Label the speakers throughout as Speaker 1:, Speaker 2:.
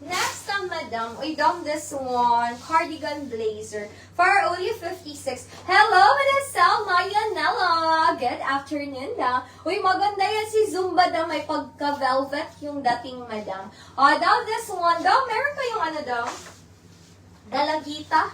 Speaker 1: Next, madam, we done this one, cardigan blazer, for only 56. Hello, Madam Selma Yanela. Good afternoon, da. Uy, maganda yan si Zumba, da. May pagka-velvet yung dating, madam. Daw, this one, daw, meron kayong ano, daw? Dalagita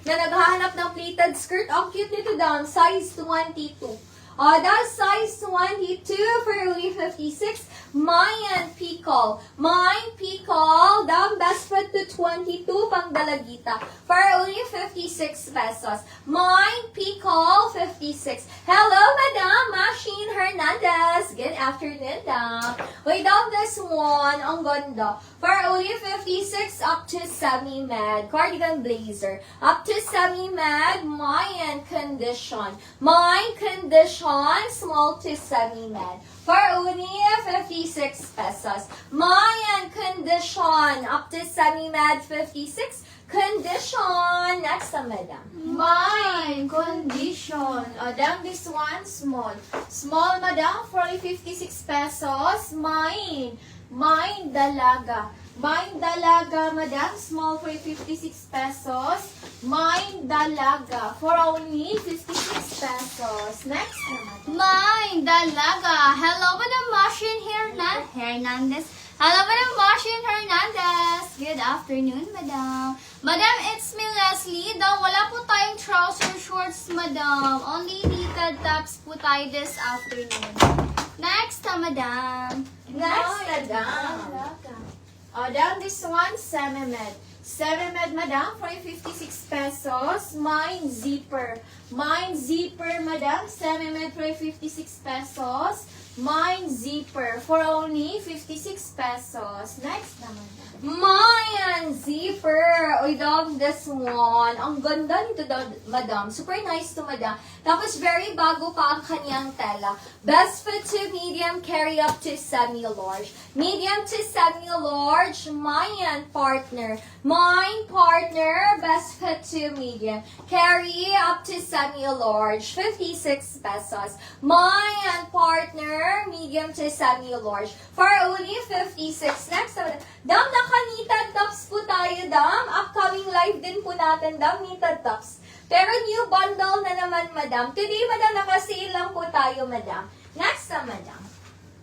Speaker 1: na naghahanap ng pleated skirt. Ang cute nito, daw. Size 22. That's size 22 for only 56. Mayan Pickle. Mine Pickle. Down best fit to 22 pang dalagita. For only 56 pesos. Mine Pickle 56. Hello, Madam Machine Hernandez. Good afternoon, Dam. Wait down this one. Ang ganda. For only 56 up to semi-med. Cardigan blazer. Up to semi-med. Mayan condition. Mine condition. Small to semi-med. For only 56 pesos. Mayan condition. Up to semi-med 56. Condition. Next, madam.
Speaker 2: Mine condition. Madam, this one small. Small, madam, for 56 pesos. Mine. Mine dalaga. Mine dalaga, madam, small for 56 pesos. Mine dalaga for only 56 pesos. Next, madam.
Speaker 3: Mine dalaga. Hello, Madam Machine Hernandez. Hello, Madam Machine Hernandez. Good afternoon, Madam. Madam, it's me, Leslie. Daw, wala po tayong trouser shorts, Madam. Only knitted tops po tayo this afternoon. Next, Madam.
Speaker 1: Next, madam.
Speaker 2: Madam, this one, semi-med. Semi-med, madam, for 56 pesos. Mine zipper. Mine zipper, madam, semi-med for 56 pesos. Mine zipper for only 56 pesos. Next naman.
Speaker 1: Mayan zipper. Uy, dog, this one. Ang ganda nito, madam. Super nice to, madam. Tapos, very bago pa ang kanyang tela. Best fit to medium, carry up to semi-large. Medium to semi-large, Mayan partner. Mine partner, best fit to medium. Carry up to semi-large, 56 pesos. Mayan partner, medium to semi-large, for only 56. Next, dam, naka-knitted tops po tayo, dam. Upcoming live din po natin, dam, knitted tops. Pero new bundle na naman, madam. Today, madam, naka-sale lang po tayo, madam. Next, madam.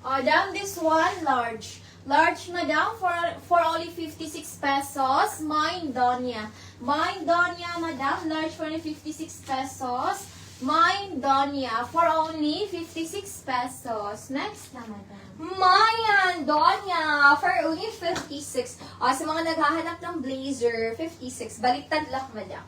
Speaker 2: Madam, this one, large. Large, madam, for only 56 pesos. Mine Donya. Mine Donya, madam, large for only 56 pesos. Mine Donya, for only 56 pesos. Next na, madam.
Speaker 1: Mayan Donya, for only 56. Sa mga naghahanap ng blazer, 56. Baliktad lang, madam.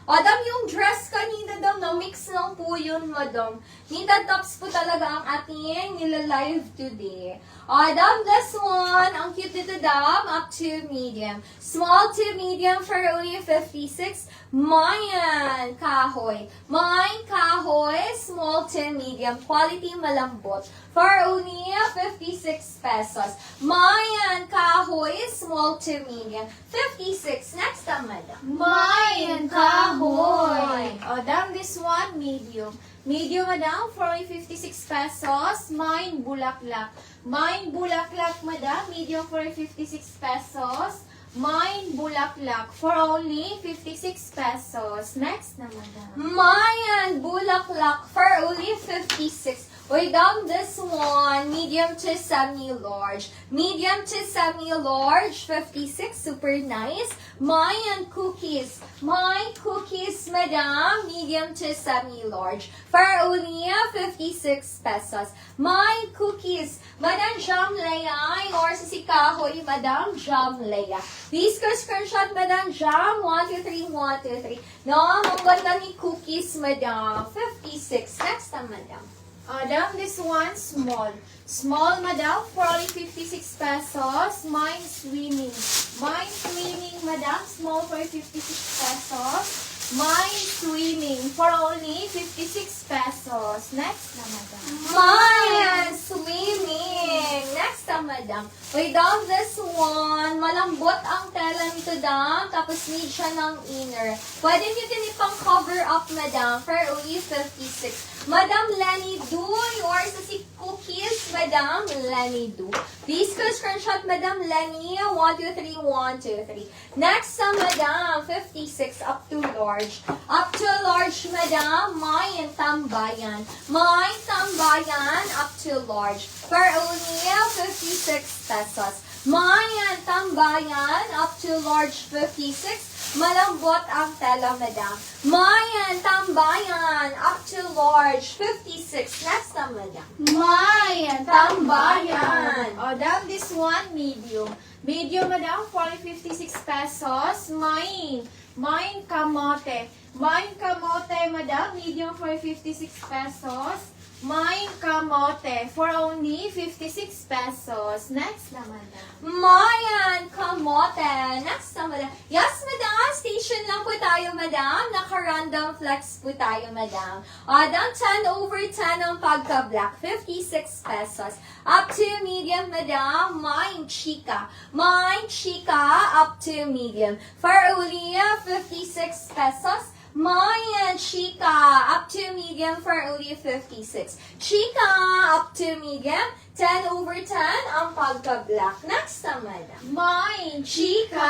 Speaker 1: Madam, yung dress kanina daw, no, mix lang po yun, madam. Knitted tops po talaga ang ating nila-live today. Madam, this one, ang cute nito, dam, up to medium. Small to medium for only 56. Mayan kahoy. Mine kahoy, small to medium. Quality malambot. For only 56 pesos. Mayan kahoy, small to medium. 56. Next time, madam.
Speaker 2: Mine kahoy. Madam, this one, medium. Medium, madam, for only 56 pesos. Mine bulaklak. Mine bulaklak, madam, medium for 56 pesos. Mine bulaklak for only 56 pesos. Next na, madam.
Speaker 1: Mayan bulaklak for only 56. Wait down this one, medium to semi-large. Medium to semi-large, 56, super nice. Mayan cookies. My cookies, madam, medium to semi-large. For only 56 pesos. My cookies, Madam Jam Leia, or si Kahoy, Madam Jam Leia. Please go screenshot, Madam Jam, 123, 123. No, ang ganda ni cookies, madam, 56. Next time, madam.
Speaker 2: Madam, this one, small. Small, madam, for only 56 pesos. Mine swimming. Mine swimming, madam, small for 56 pesos. Mine swimming for only 56 pesos. Next na, madam.
Speaker 1: Mayan swimming. Next time, madam. Wait down this one. Malambot ang tela nito, dam. Tapos need siya ng inner. Pwede nyo din ipang cover up, madam, for only 56. Madam Lenny Du, yours is si Cookies, Madam Lenny Du. Please go screenshot, Madam Lenny. 1, 2, 3, 1, 2, 3. Next, Madam, 56, up to large. Up to large, Madam, Mayan Tambayan. Mayan Tambayan, up to large. For only 56 pesos. Mayan Tambayan, up to large, 56. Malambot ang tela, Madam. Mayan Tambayan, up to large, 56. Next na, Madam.
Speaker 2: Mayan
Speaker 1: Tambayan.
Speaker 2: O, dam, this one, medium. Medium, Madam, 56 pesos. Mine kamote. Mine kamote, Madam, medium for 56 pesos. Mine kamote for only 56 pesos. Next na, Madam.
Speaker 1: Mayan Kamote. Next na, Madam. Yes, Madam. Station lang po tayo, Madam. Naka-random flex po tayo, Madam. Adam, 10 over 10 ang pagka-black. 56 pesos. Up to medium, Madam. Mine Chica. Mine Chica, up to medium. For only 56 pesos. Mayan Chica, up to medium for only 56. Chica, up to medium. 10 over 10 ang pagka-black. Next na, Madam.
Speaker 2: Mine
Speaker 1: Chica.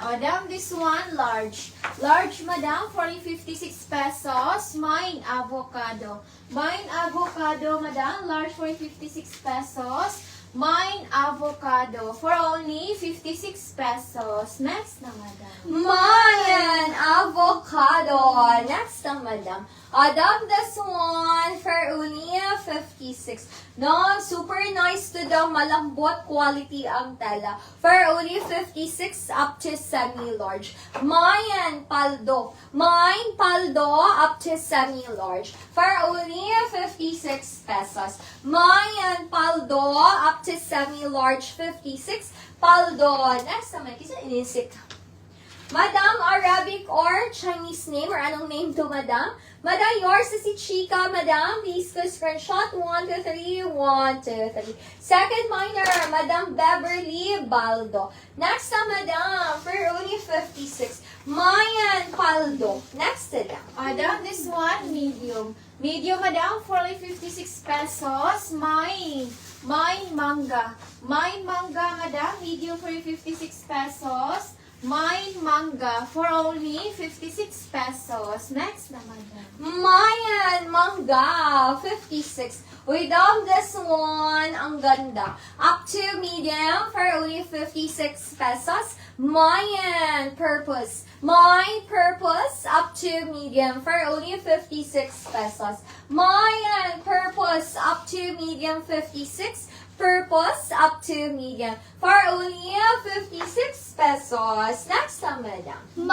Speaker 2: O, dam, this one, large. Large, Madam, for 56 pesos. Mine avocado. Mine avocado, Madam, large for 56 pesos. Mine avocado for only 56 pesos. Next na, Madam.
Speaker 1: Mayan avocado. Next na, Madam. Adam, this one for only 56. No, super nice to the malambot quality ang tela. For only 56 up to semi-large. Mayan paldo. Mine paldo up to semi-large. For only 56 pesos. Mayan paldo up to semi-large 56. Paldo. Next naman, kisa inisik. Madam, Arabic or Chinese name or anong name to, Madam? Madam, yours is si Chica, Madam. Please go screenshot. 1, 2, 3. 1, 2, 3. Second minor, Madam Beverly Baldo. Next na, Madam, for only 56. Mayan Paldo. Next to them.
Speaker 2: Madam, this one, medium. Medium, Madam, for only 56 pesos. Mine manga. Mine manga, Madam, medium for 56 pesos. Mine manga for only 56 pesos. Next na, Madam.
Speaker 1: Mayan Mangga, 56. Without this one, ang ganda. Up to medium for only 56 pesos. Mayan Purpose. Mine Purpose, up to medium for only 56 pesos. Mayan Purpose, up to medium 56. Purpose, up to medium for only 56 pesos. Next time, Madam.